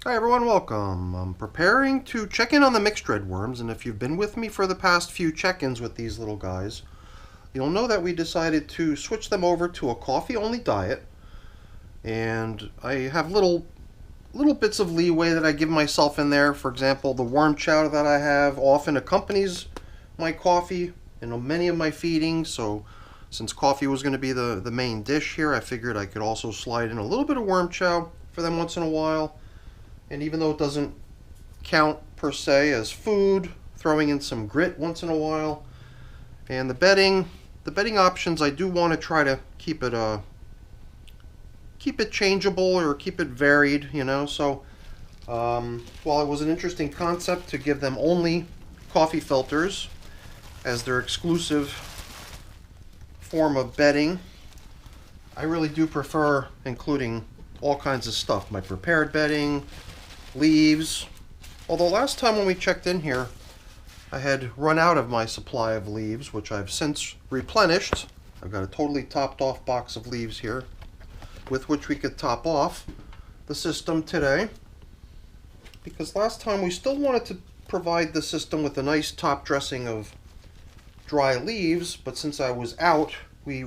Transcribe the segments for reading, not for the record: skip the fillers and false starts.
Hi everyone, welcome. I'm preparing to check in on the mixed red worms, and if you've been with me for the past few check-ins with these little guys, you'll know that we decided to switch them over to a coffee-only diet, and I have little bits of leeway that I give myself in there. For example, the worm chowder that I have often accompanies my coffee in many of my feedings, so since coffee was going to be the main dish here, I figured I could also slide in a little bit of worm chow for them once in a while. And even though it doesn't count per se as food, throwing in some grit once in a while. And the bedding options, I do want to try to keep it changeable or keep it varied, you know. So while it was an interesting concept to give them only coffee filters as their exclusive form of bedding, I really do prefer including all kinds of stuff. My prepared bedding, leaves. Although last time when we checked in here, I had run out of my supply of leaves, which I've since replenished. I've got a totally topped off box of leaves here with which we could top off the system today. Because last time we still wanted to provide the system with a nice top dressing of dry leaves, but since I was out, we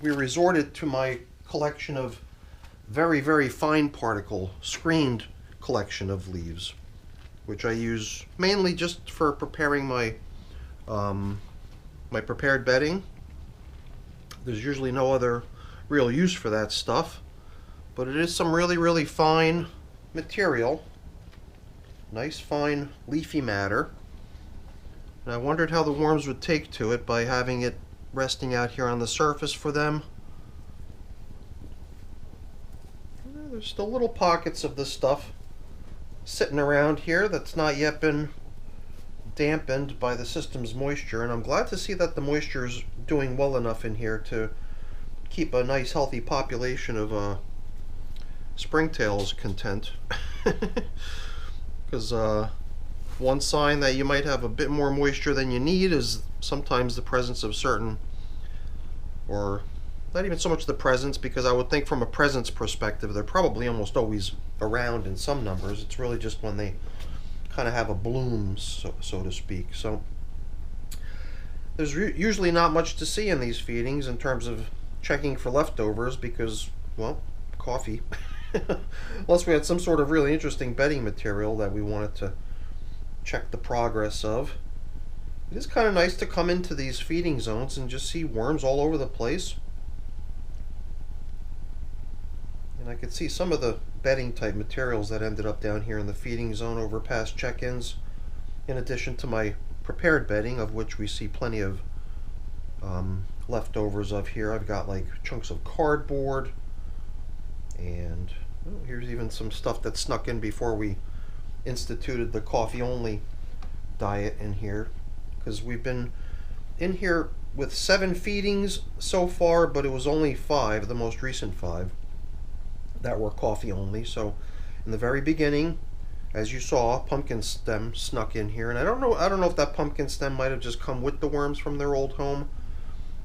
resorted to my collection of very, very fine particle screened collection of leaves, which I use mainly just for preparing my my prepared bedding. There's usually no other real use for that stuff, but it is some really, really fine material, nice fine leafy matter, and I wondered how the worms would take to it by having it resting out here on the surface for them. There's still little pockets of this stuff sitting around here that's not yet been dampened by the system's moisture, and I'm glad to see that the moisture is doing well enough in here to keep a nice healthy population of springtails content. Because one sign that you might have a bit more moisture than you need is sometimes the presence of certain, or not even so much the presence, because I would think from a presence perspective they're probably almost always around in some numbers. It's really just when they kind of have a bloom, so to speak. So there's usually not much to see in these feedings in terms of checking for leftovers because, well, coffee. Unless we had some sort of really interesting bedding material that we wanted to check the progress of. It is kind of nice to come into these feeding zones and just see worms all over the place. And I could see some of the bedding type materials that ended up down here in the feeding zone over past check-ins, in addition to my prepared bedding, of which we see plenty of leftovers of here. I've got like chunks of cardboard, and here's even some stuff that snuck in before we instituted the coffee only diet in here, because we've been in here with 7 feedings so far, but it was only 5, the most recent 5, that were coffee only. So in the very beginning, as you saw, pumpkin stem snuck in here, and I don't know if that pumpkin stem might have just come with the worms from their old home.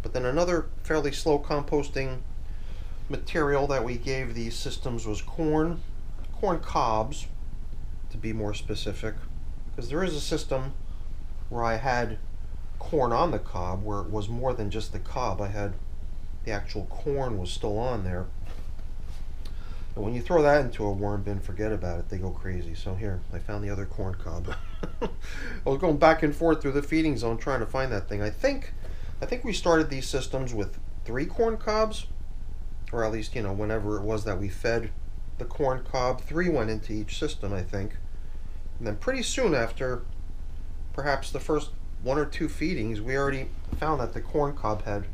But then another fairly slow composting material that we gave these systems was corn cobs, to be more specific, because there is a system where I had corn on the cob where it was more than just the cob. I had the actual corn was still on there. And when you throw that into a worm bin, forget about it. They go crazy. So here, I found the other corn cob. I was going back and forth through the feeding zone trying to find that thing. I think we started these systems with 3 corn cobs, or at least, you know, whenever it was that we fed the corn cob, 3 went into each system, I think. And then pretty soon after, perhaps the first 1 or 2 feedings, we already found that the corn cob had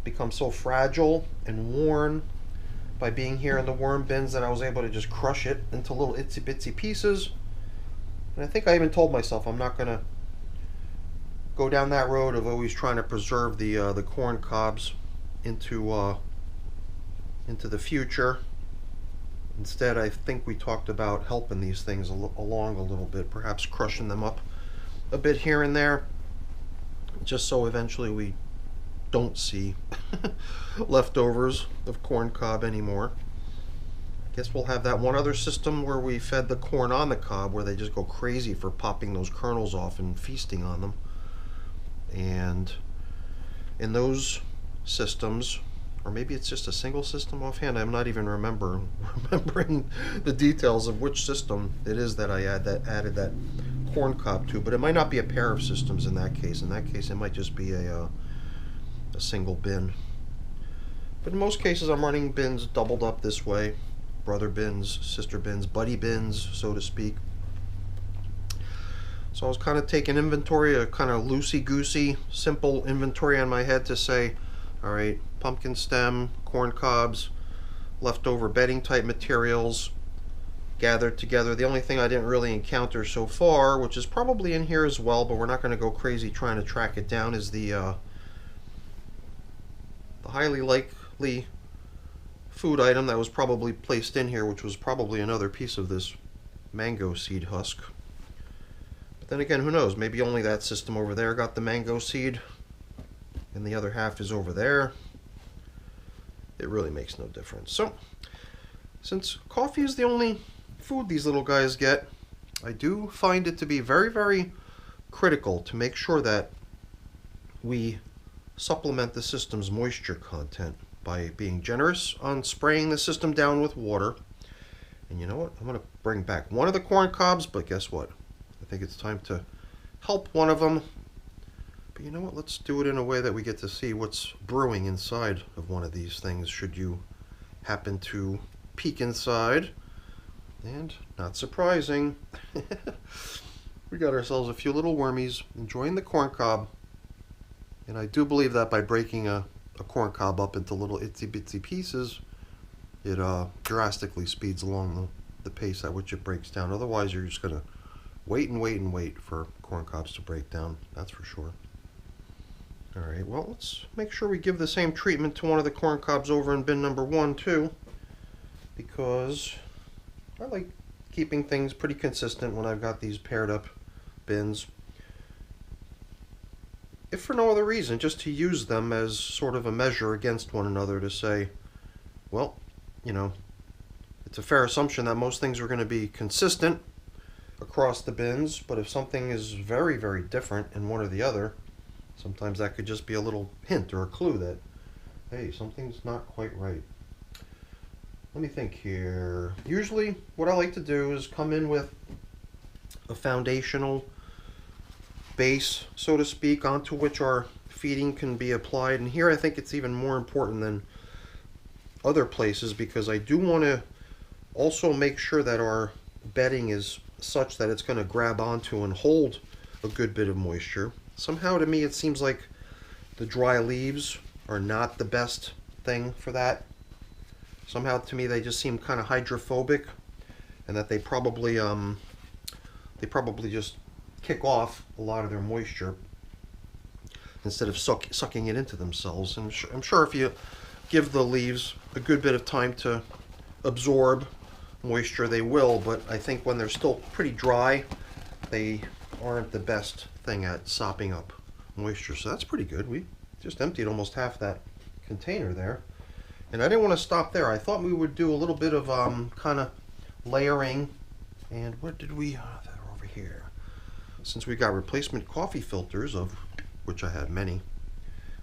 become so fragile and worn by being here in the worm bins that I was able to just crush it into little itsy bitsy pieces. And I think I even told myself I'm not going to go down that road of always trying to preserve the corn cobs into the future. Instead, I think we talked about helping these things along a little bit, perhaps crushing them up a bit here and there, just so eventually we don't see leftovers of corn cob anymore. Guess we'll have that one other system where we fed the corn on the cob, where they just go crazy for popping those kernels off and feasting on them. And in those systems, or maybe it's just a single system offhand, I'm not even remembering the details of which system it is that I added that corn cob to, but it might not be a pair of systems in that case. In that case, it might just be a single bin. But in most cases, I'm running bins doubled up this way. Brother bins, sister bins, buddy bins, so to speak. So I was kind of taking inventory, a kind of loosey-goosey, simple inventory on my head to say, all right, pumpkin stem, corn cobs, leftover bedding type materials, gathered together. The only thing I didn't really encounter so far, which is probably in here as well, but we're not going to go crazy trying to track it down, is the highly likely food item that was probably placed in here, which was probably another piece of this mango seed husk. But then again, who knows? Maybe only that system over there got the mango seed, and the other half is over there. It really makes no difference. So, since coffee is the only food these little guys get, I do find it to be very, very critical to make sure that we supplement the system's moisture content by being generous on spraying the system down with water. And you know what? I'm going to bring back one of the corn cobs, but guess what? I think it's time to help one of them. But you know what? Let's do it in a way that we get to see what's brewing inside of one of these things, should you happen to peek inside. And not surprising, we got ourselves a few little wormies enjoying the corn cob. And I do believe that by breaking a corn cob up into little itsy bitsy pieces, it drastically speeds along the pace at which it breaks down. Otherwise, you're just going to wait and wait and wait for corn cobs to break down, that's for sure. Alright, well, let's make sure we give the same treatment to one of the corn cobs over in bin number 1 too, because I like keeping things pretty consistent when I've got these paired up bins. If for no other reason, just to use them as sort of a measure against one another to say, well, you know, it's a fair assumption that most things are going to be consistent across the bins, but if something is very, very different in one or the other, sometimes that could just be a little hint or a clue that, hey, something's not quite right. Let me think here. Usually what I like to do is come in with a foundational base, so to speak, onto which our feeding can be applied. And here I think it's even more important than other places, because I do want to also make sure that our bedding is such that it's going to grab onto and hold a good bit of moisture. Somehow to me it seems like the dry leaves are not the best thing for that. Somehow to me they just seem kind of hydrophobic, and that they probably just kick off a lot of their moisture instead of sucking it into themselves. And I'm sure if you give the leaves a good bit of time to absorb moisture, they will, but I think when they're still pretty dry, they aren't the best thing at sopping up moisture. So that's pretty good. We just emptied almost half that container there. And I didn't want to stop there. I thought we would do a little bit of kind of layering. And where did we, they're over here. Since we got replacement coffee filters, of which I have many,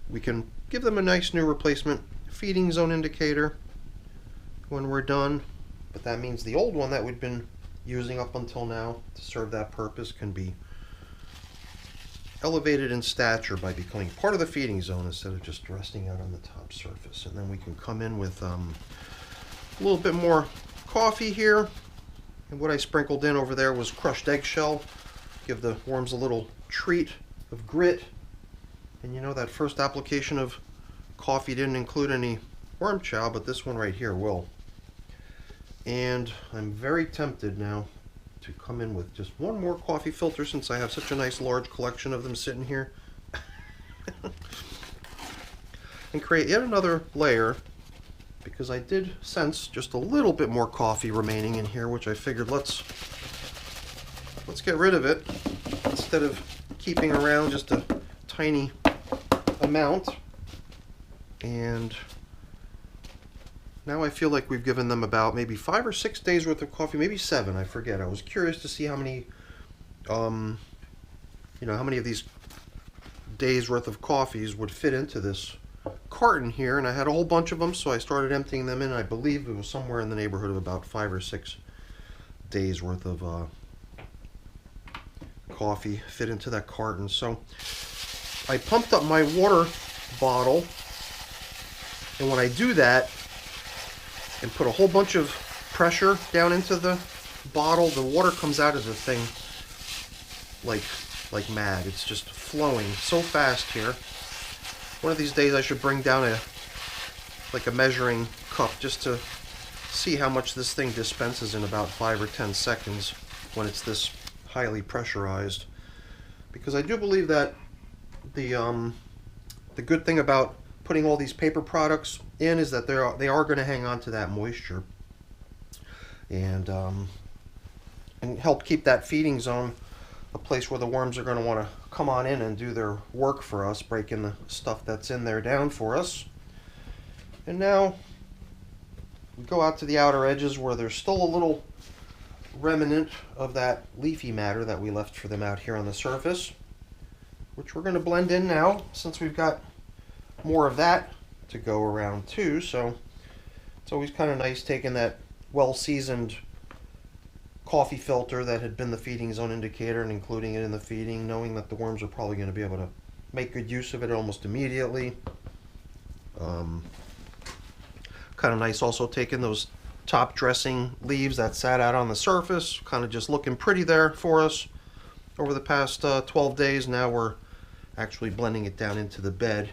we can give them a nice new replacement feeding zone indicator when we're done. But that means the old one that we've been using up until now to serve that purpose can be elevated in stature by becoming part of the feeding zone instead of just resting out on the top surface. And then we can come in with a little bit more coffee here. And what I sprinkled in over there was crushed eggshell. Give the worms a little treat of grit. And you know, that first application of coffee didn't include any worm chow, but this one right here will. And I'm very tempted now to come in with just one more coffee filter, since I have such a nice large collection of them sitting here. And create yet another layer, because I did sense just a little bit more coffee remaining in here, which I figured let's get rid of it instead of keeping around just a tiny amount. And now I feel like we've given them about maybe 5 or 6 days worth of coffee, maybe 7, I forget. I was curious to see how many, how many of these days worth of coffees would fit into this carton here, and I had a whole bunch of them, so I started emptying them in. I believe it was somewhere in the neighborhood of about 5 or 6 days worth of coffee fit into that carton. So I pumped up my water bottle, and when I do that and put a whole bunch of pressure down into the bottle, the water comes out of the thing like mad. It's just flowing so fast here. One of these days I should bring down a measuring cup just to see how much this thing dispenses in about 5 or 10 seconds when it's this highly pressurized. Because I do believe that the good thing about putting all these paper products in is that they are going to hang on to that moisture and help keep that feeding zone a place where the worms are going to want to come on in and do their work for us, breaking the stuff that's in there down for us. And now we go out to the outer edges where there's still a little remnant of that leafy matter that we left for them out here on the surface, which we're going to blend in now since we've got more of that to go around too. So it's always kind of nice taking that well-seasoned coffee filter that had been the feeding zone indicator and including it in the feeding, knowing that the worms are probably going to be able to make good use of it almost immediately. Kind of nice also taking those top dressing leaves that sat out on the surface, kind of just looking pretty there for us over the past 12 days. Now we're actually blending it down into the bed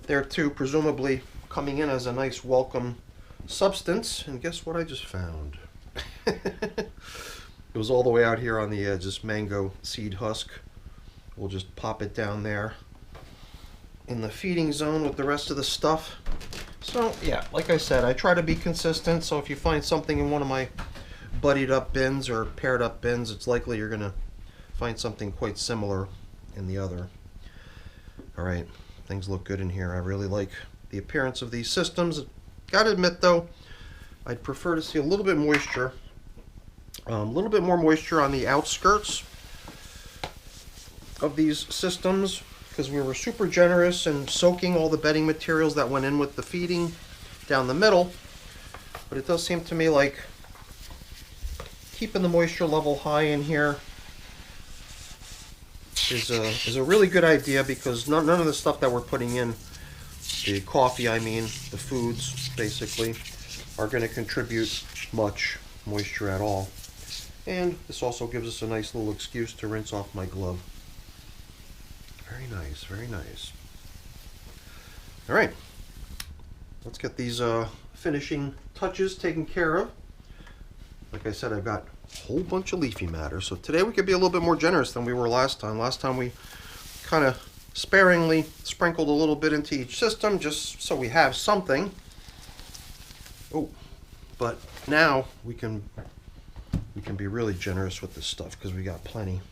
there too, presumably coming in as a nice welcome substance. And guess what I just found? It was all the way out here on the edge, this mango seed husk. We'll just pop it down there in the feeding zone with the rest of the stuff. So yeah, like I said, I try to be consistent, so if you find something in one of my buddied up bins or paired up bins, it's likely you're gonna find something quite similar in the other. Alright, things look good in here. I really like the appearance of these systems. Gotta admit though, I'd prefer to see a little bit moisture, a little bit more moisture on the outskirts of these systems, because we were super generous in soaking all the bedding materials that went in with the feeding down the middle. But it does seem to me like keeping the moisture level high in here is a really good idea, because none of the stuff that we're putting in, the coffee I mean, the foods basically, are going to contribute much moisture at all. And this also gives us a nice little excuse to rinse off my glove. Very nice, very nice. All right, let's get these finishing touches taken care of. Like I said, I've got a whole bunch of leafy matter, so today we could be a little bit more generous than we were last time. Last time we kind of sparingly sprinkled a little bit into each system just so we have something. Oh, but now we can be really generous with this stuff because we got plenty.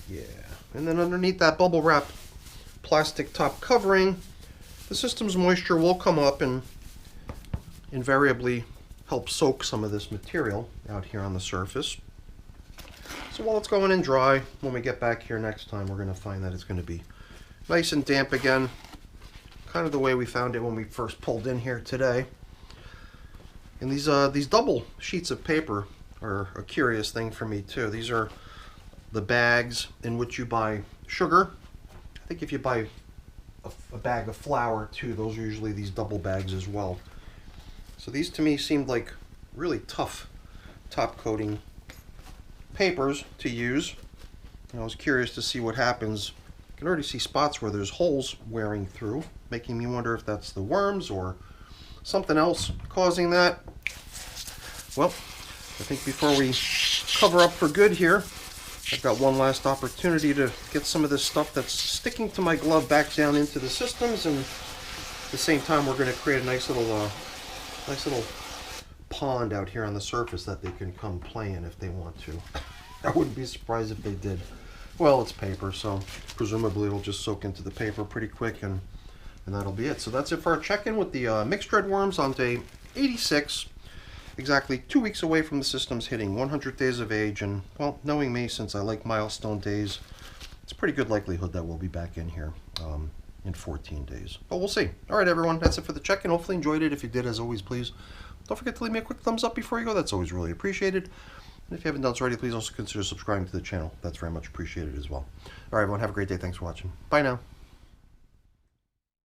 Yeah, and then underneath that bubble wrap plastic top covering, the system's moisture will come up and invariably help soak some of this material out here on the surface. So while it's going in dry, when we get back here next time, we're going to find that it's going to be nice and damp again, kind of the way we found it when we first pulled in here today. And these double sheets of paper are a curious thing for me too. These are the bags in which you buy sugar. I think if you buy a bag of flour too, those are usually these double bags as well. So these to me seemed like really tough top coating papers to use. And I was curious to see what happens. I can already see spots where there's holes wearing through, making me wonder if that's the worms or something else causing that. Well, I think before we cover up for good here, I've got one last opportunity to get some of this stuff that's sticking to my glove back down into the systems, and at the same time we're going to create a nice little pond out here on the surface that they can come play in if they want to. I wouldn't be surprised if they did. Well, it's paper, so presumably it'll just soak into the paper pretty quick and And that'll be it. So that's it for our check-in with the mixed dread worms on day 86. Exactly 2 weeks away from the system's hitting 100 days of age. And, well, knowing me, since I like milestone days, it's a pretty good likelihood that we'll be back in here in 14 days. But we'll see. All right, everyone. That's it for the check-in. Hopefully enjoyed it. If you did, as always, please don't forget to leave me a quick thumbs up before you go. That's always really appreciated. And if you haven't done so already, please also consider subscribing to the channel. That's very much appreciated as well. All right, everyone. Have a great day. Thanks for watching. Bye now.